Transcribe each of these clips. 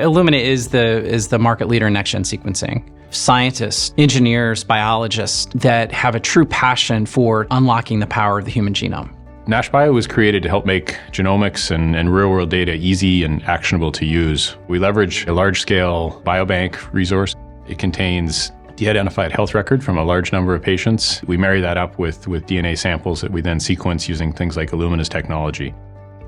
Illumina is the market leader in next-gen sequencing. Scientists, engineers, biologists that have a true passion for unlocking the power of the human genome. NashBio was created to help make genomics and real-world data easy and actionable to use. We leverage a large-scale biobank resource. It contains de-identified health record from a large number of patients. We marry that up with DNA samples that we then sequence using things like Illumina's technology.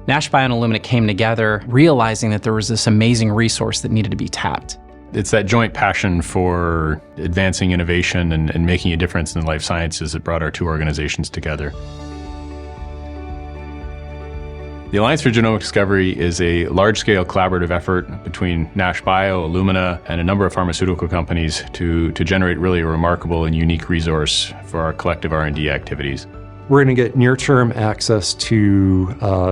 NashBio and Illumina came together realizing that there was this amazing resource that needed to be tapped. It's that joint passion for advancing innovation and making a difference in life sciences that brought our two organizations together. The Alliance for Genomic Discovery is a large-scale collaborative effort between NashBio, Illumina, and a number of pharmaceutical companies to generate really a remarkable and unique resource for our collective R&D activities. We're going to get near-term access to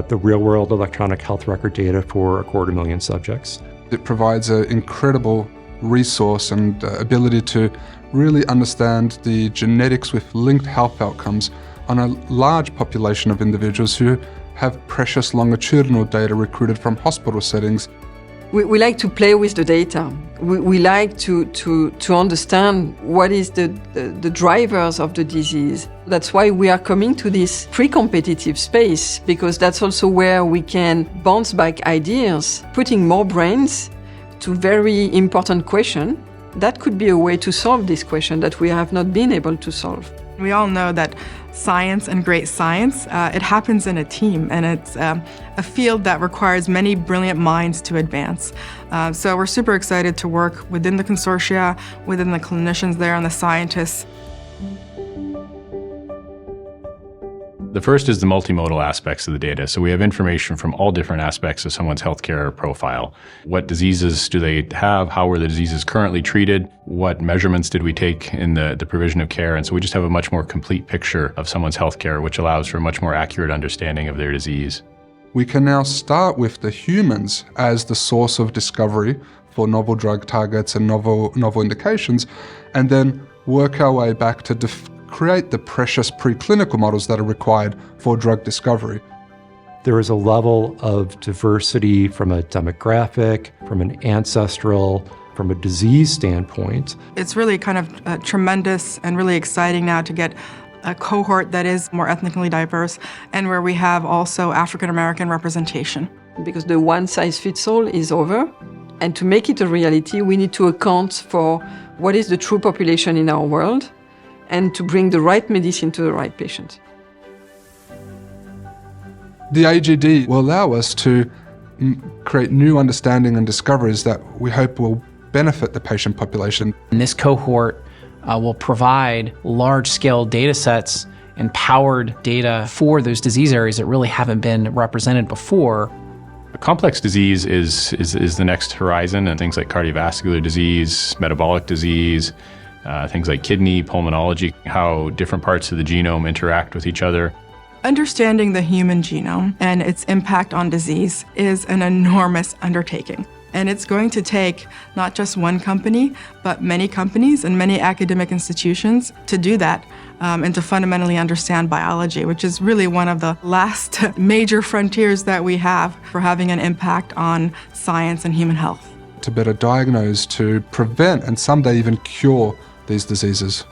the real-world electronic health record data for 250,000 subjects. It provides an incredible resource and ability to really understand the genetics with linked health outcomes on a large population of individuals who have precious longitudinal data recruited from hospital settings. We like to play with the data. We like to understand what is the drivers of the disease. That's why we are coming to this pre-competitive space, because that's also where we can bounce back ideas, putting more brains to very important questions. That could be a way to solve this question that we have not been able to solve. We all know that science and great science, it happens in a team, and it's a field that requires many brilliant minds to advance. So we're super excited to work within the consortia, within the clinicians there and the scientists. The first is the multimodal aspects of the data. So we have information from all different aspects of someone's healthcare profile. What diseases do they have? How were the diseases currently treated? What measurements did we take in the provision of care? And so we just have a much more complete picture of someone's healthcare, which allows for a much more accurate understanding of their disease. We can now start with the humans as the source of discovery for novel drug targets and novel indications, and then work our way back to create the precious preclinical models that are required for drug discovery. There is a level of diversity from a demographic, from an ancestral, from a disease standpoint. It's really kind of tremendous and really exciting now to get a cohort that is more ethnically diverse and where we have also African-American representation. Because the one-size-fits-all is over, and to make it a reality, we need to account for what is the true population in our world, and to bring the right medicine to the right patient. The AGD will allow us to create new understanding and discoveries that we hope will benefit the patient population. And this cohort will provide large-scale data sets and powered data for those disease areas that really haven't been represented before. A complex disease is the next horizon, and things like cardiovascular disease, metabolic disease, things like kidney, pulmonology, how different parts of the genome interact with each other. Understanding the human genome and its impact on disease is an enormous undertaking. And it's going to take not just one company, but many companies and many academic institutions to do that and to fundamentally understand biology, which is really one of the last major frontiers that we have for having an impact on science and human health. To better diagnose, to prevent, and someday even cure these diseases.